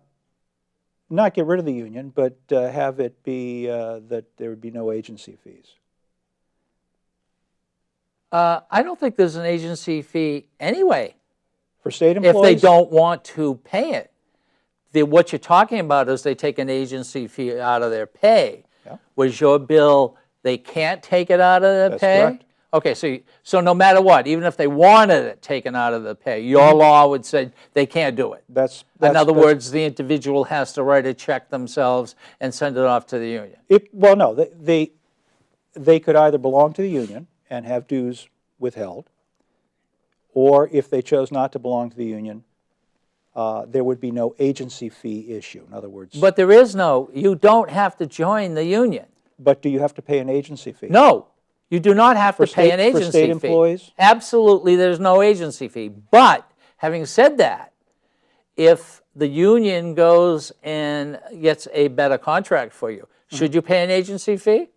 get rid of the union, but have it be that there would be no agency fees. I don't think there's an agency fee anyway. For state employees? If they don't want to pay it. What you're talking about is they take an agency fee out of their pay. Yeah. Was your bill, they can't take it out of their That's pay? correct. Okay, so no matter what, even if they wanted it taken out of the pay, your law would say they can't do it. In other words, the individual has to write a check themselves and send it off to the union. Well, no, they could either belong to the union and have dues withheld, or if they chose not to belong to the union, there would be no agency fee issue. In other words, but there is no. You don't have to join the union. But do you have to pay an agency fee? No. You do not have to pay an agency fee. For state employees? Absolutely, there's no agency fee. But having said that, if the union goes and gets a better contract for you, should you pay an agency fee?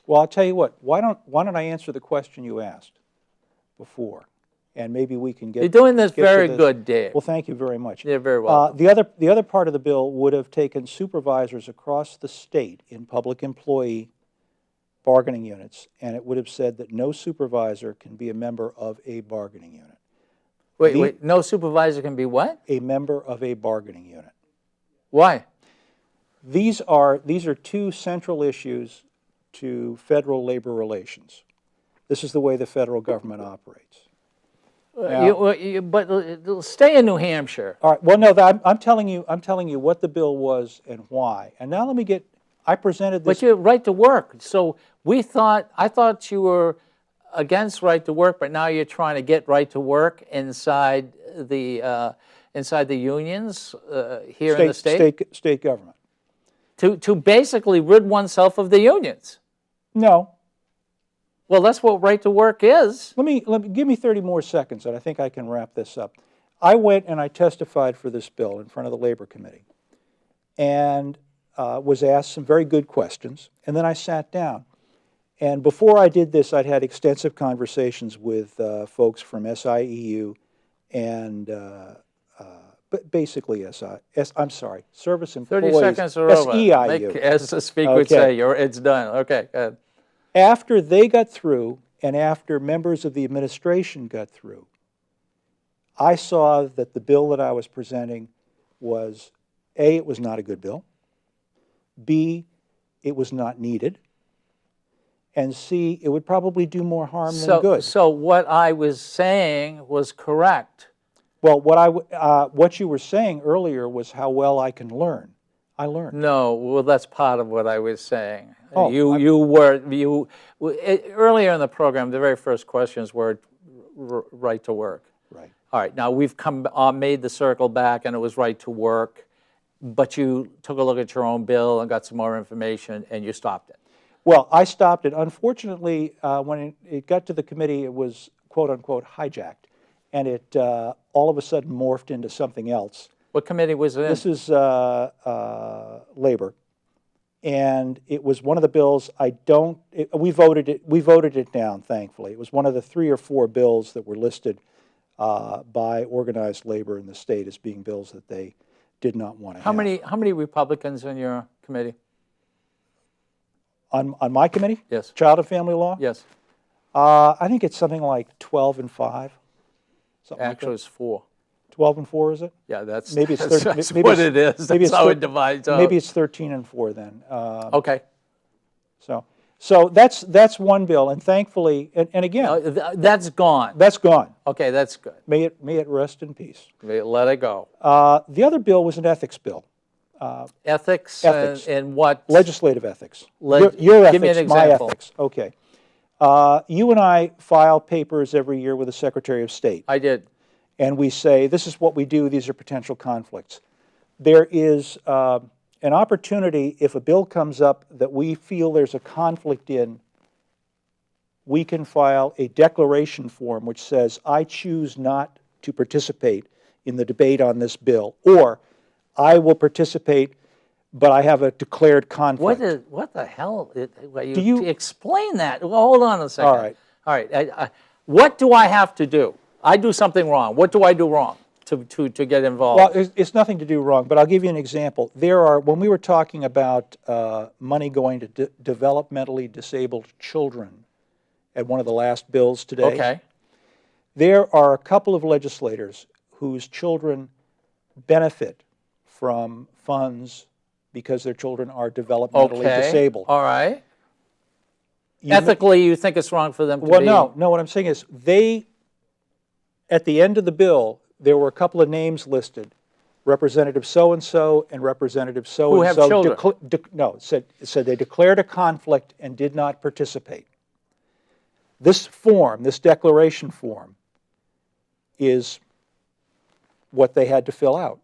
Well, I'll tell you what. Why don't I answer the question you asked before, and maybe we can get. You're doing this very good, Dave. Well, thank you very much. You're very welcome. The other part of the bill would have taken supervisors across the state in public employee bargaining units, and it would have said that no supervisor can be a member of a bargaining unit. Wait, no supervisor can be what? A member of a bargaining unit. Why? These are 2 central issues to federal labor relations. This is the way the federal government operates. But stay in New Hampshire. All right. Well, no, I'm telling you what the bill was and why. And now let me get. I presented this. But you're right to work. So I thought you were against right to work, but now you're trying to get right to work inside the unions here in the state. State government. To basically rid oneself of the unions. No. Well, that's what right to work is. Give me 30 more seconds, and I think I can wrap this up. I went and I testified for this bill in front of the Labor Committee, and was asked some very good questions, and then I sat down. And before I did this, I'd had extensive conversations with folks from SIEU and basically Service Employees. 30 seconds are over. SEIU. As the speaker would say, it's done. Okay, go ahead. After they got through, and after members of the administration got through, I saw that the bill that I was presenting was, A, it was not a good bill, B, it was not needed, and C, it would probably do more harm than good. So what I was saying was correct. Well, what you were saying earlier was how well I can learn. I learned. No, well, that's part of what I was saying. Oh, earlier in the program, the very first questions were right to work. Right. All right, now we've made the circle back, and it was right to work, but you took a look at your own bill and got some more information, and you stopped it. Well, I stopped it. Unfortunately, when it got to the committee, it was quote-unquote hijacked, and it all of a sudden morphed into something else. What committee was it in? This is Labor, and it was one of the bills. We voted it down. Thankfully, it was one of the 3 or 4 bills that were listed by organized labor in the state as being bills that they did not want to How have. how many Republicans in your committee? On my committee? Yes. Child and Family Law? Yes. I think it's something like 12 and 5. Something like Actually, it's 4. 12 and 4, is it? Yeah, that's, Maybe it's that's what it is. That's how it divides up. Maybe it's 13 and 4 then. Okay. So that's one bill, and thankfully, and again, That's gone. that's gone. Okay, that's good. May it rest in peace. Let it go. The other bill was an ethics bill. Ethics, Ethics. And what? Legislative ethics. Leg- your give me an ethics, my example. ethics. Okay. You and I file papers every year with the Secretary of State, I did. and we say, this is what we do, these are potential conflicts. There is an opportunity, if a bill comes up that we feel there's a conflict in, we can file a declaration form which says, I choose not to participate in the debate on this bill, or I will participate, but I have a declared conflict. What the hell? Do you- explain that? Well, hold on a second. All right. All right. What do I have to do? I do something wrong. What do I do wrong to get involved? Well, it's nothing to do wrong, but I'll give you an example. When we were talking about money going to developmentally disabled children at one of the last bills today, Okay. there are a couple of legislators whose children benefit from funds because their children are developmentally Okay. disabled. All right. You Ethically, you think it's wrong for them to Well, be? no, what I'm saying is at the end of the bill, there were a couple of names listed, Representative so-and-so and Representative so-and-so. Who have children. No, it said they declared a conflict and did not participate. This form, this declaration form, is what they had to fill out.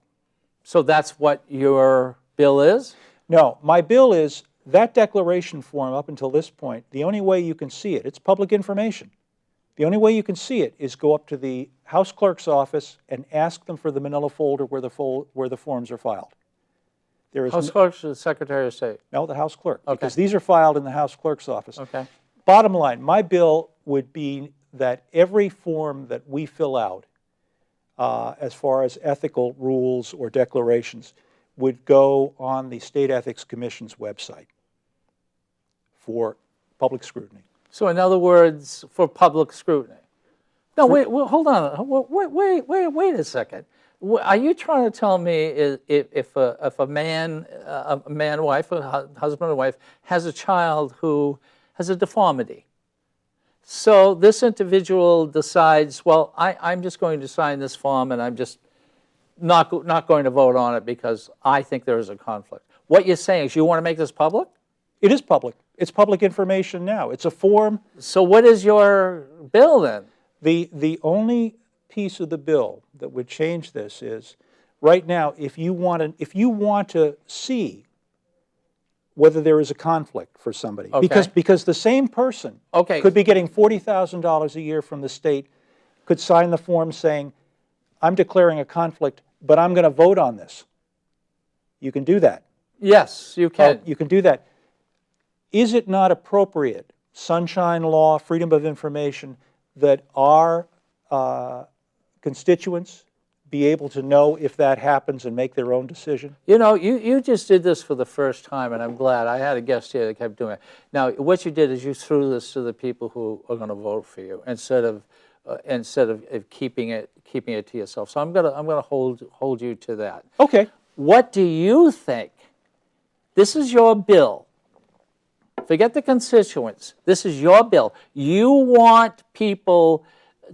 So that's what your bill is? No, my bill is that declaration form up until this point, the only way you can see it, it's public information. The only way you can see it is go up to the House Clerk's office and ask them for the manila folder where the forms are filed. There is House Clerk or the Secretary of State? no, the House Clerk, Okay. because these are filed in the House Clerk's office. Okay. Bottom line, my bill would be that every form that we fill out, as far as ethical rules or declarations, would go on the State Ethics Commission's website for public scrutiny. So in other words, for public scrutiny. No, wait, hold on. Wait a second. Are you trying to tell me if a man, wife, a husband or wife, has a child who has a deformity, so this individual decides, well, I'm just going to sign this form and I'm just not going to vote on it because I think there is a conflict. What you're saying is you want to make this public? It is public. It's public information now. It's a form. So what is your bill then? The only piece of the bill that would change this is, right now, if you want to see whether there is a conflict for somebody, Okay. because the same person Okay. could be getting $40,000 a year from the state, could sign the form saying, I'm declaring a conflict, but I'm going to vote on this. You can do that. Yes, you can. You can do that. Is it not appropriate, sunshine law, freedom of information, that our constituents be able to know if that happens and make their own decision? You know, you just did this for the first time, and I'm glad. I had a guest here that kept doing it. Now, what you did is you threw this to the people who are going to vote for you instead of keeping it to yourself. So I'm gonna hold you to that. Okay. What do you think? This is your bill. Forget the constituents. This is your bill. You want people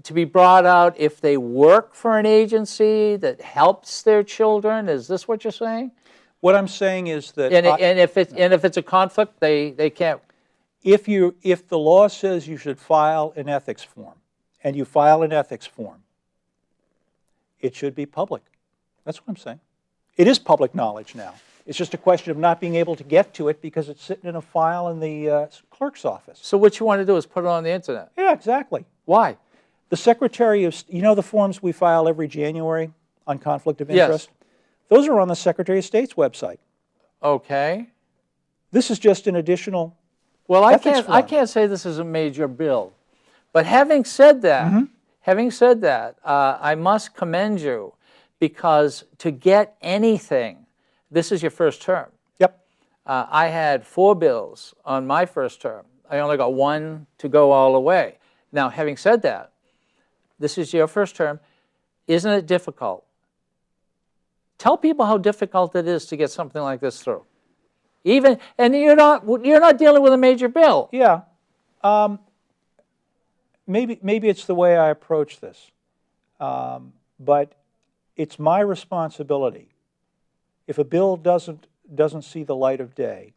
to be brought out if they work for an agency that helps their children. Is this what you're saying? What I'm saying is that And if it's a conflict, they can't. if the law says you should file an ethics form, and you file an ethics form, it should be public. That's what I'm saying. It is public knowledge now. It's just a question of not being able to get to it because it's sitting in a file in the clerk's office. So what you want to do is put it on the internet. Yeah, exactly. Why? The Secretary of, the forms we file every January on conflict of Yes. interest? Those are on the Secretary of State's website. Okay. This is just an additional Well, ethics I form. can't say this is a major bill, but having said that, Mm-hmm. I must commend you because to get anything, this is your first term. Yep. I had 4 bills on my first term. I only got 1 to go all the way. Now, having said that, this is your first term. Isn't it difficult? Tell people how difficult it is to get something like this through. And you're not dealing with a major bill. Yeah. Maybe it's the way I approach this, but it's my responsibility. If a bill doesn't see the light of day,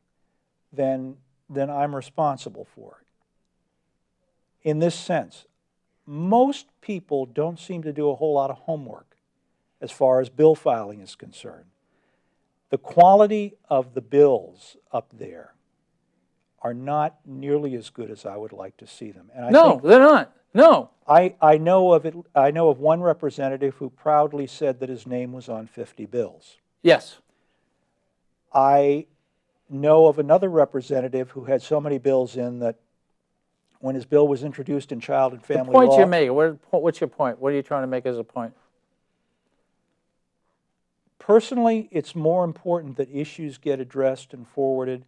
then I'm responsible for it. In this sense, most people don't seem to do a whole lot of homework as far as bill filing is concerned. The quality of the bills up there are not nearly as good as I would like to see them. And No, they're not. No. I know of one representative who proudly said that his name was on 50 bills. Yes. I know of another representative who had so many bills in that when his bill was introduced in child and family law... The point you're making, what's your point? What are you trying to make as a point? Personally, it's more important that issues get addressed and forwarded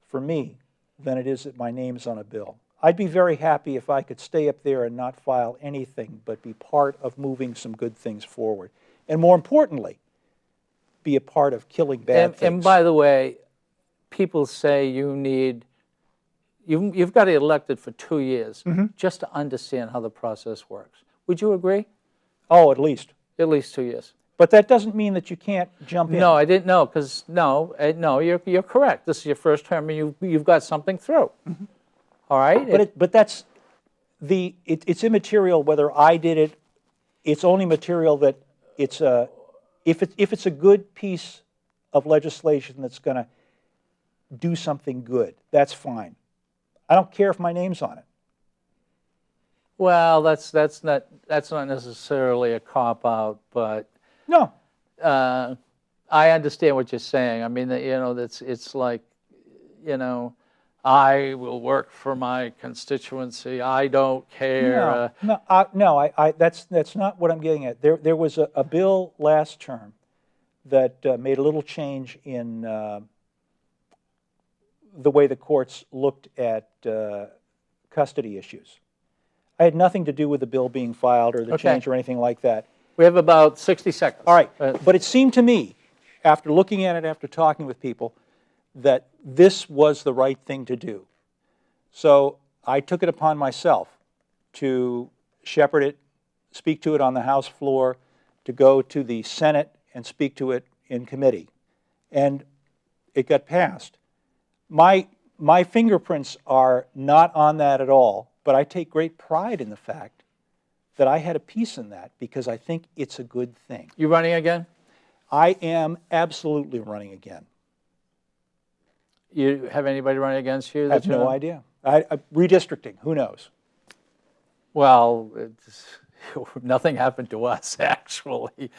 for me than it is that my name's on a bill. I'd be very happy if I could stay up there and not file anything but be part of moving some good things forward. And more importantly, be a part of killing bad things. And by the way, people say you've got to get elected for 2 years just to understand how the process works. Would you agree? Oh, at least. At least 2 years. But that doesn't mean that you can't jump in. No, I didn't know, because you're correct. This is your first term, and you've got something through. All right? But that's it's immaterial whether I did it. It's only material that it's if it's a good piece of legislation that's going to do something good, that's fine. I don't care if my name's on it. Well, that's not necessarily a cop-out, but no, I understand what you're saying. I mean, it's like, I will work for my constituency. I don't care. That's not what I'm getting at. There was a bill last term that made a little change in the way the courts looked at custody issues. I had nothing to do with the bill being filed or the change or anything like that. We have about 60 seconds. All right, but it seemed to me, after looking at it, after talking with people, that this was the right thing to do. So I took it upon myself to shepherd it, speak to it on the House floor, to go to the Senate and speak to it in committee. And it got passed. My fingerprints are not on that at all, but I take great pride in the fact that I had a piece in that because I think it's a good thing. You running again? I am absolutely running again. You have anybody running against you? I have no idea. Redistricting, who knows? Well, nothing happened to us, actually.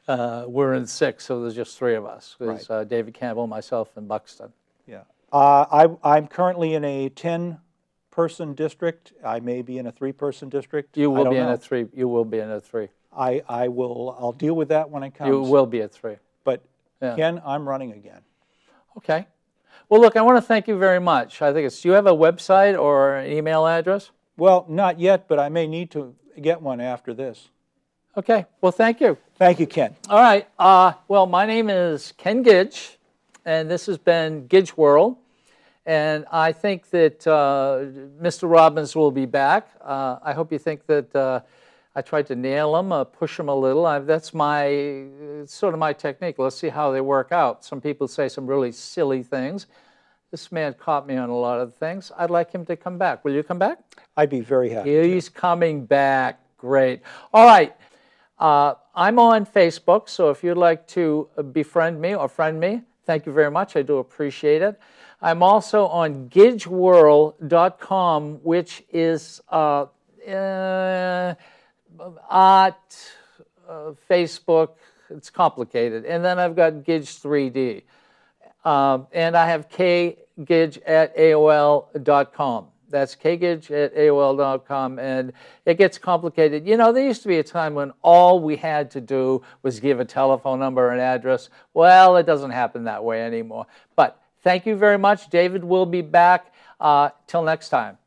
We're in 6, so there's just 3 of us. There's David Campbell, myself, and Buxton. Yeah. I'm currently in a 10-person district. I may be in a 3-person district. You will be in a 3. You will be in a 3. I'll deal with that when it comes. You will be at 3. But Ken, I'm running again. Okay. Well, look, I want to thank you very much. Do you have a website or an email address? Well, not yet, but I may need to get one after this. Okay. Well, thank you. Thank you, Ken. All right. Well, my name is Ken Gidge, and this has been Gidge World. And I think that Mr. Robbins will be back. I hope you think that I tried to nail him, push him a little. That's sort of my technique. Let's see how they work out. Some people say some really silly things. This man caught me on a lot of things. I'd like him to come back. Will you come back? I'd be very happy. He's coming back. Great. All right. I'm on Facebook, so if you'd like to befriend me or friend me, thank you very much. I do appreciate it. I'm also on gidgeworld.com, which is art, Facebook. It's complicated. And then I've got Gidge 3D. And I have kgidge@aol.com. That's kgidge@aol.com, and it gets complicated. You know, there used to be a time when all we had to do was give a telephone number and address. Well, it doesn't happen that way anymore. But thank you very much. David will be back. Till next time.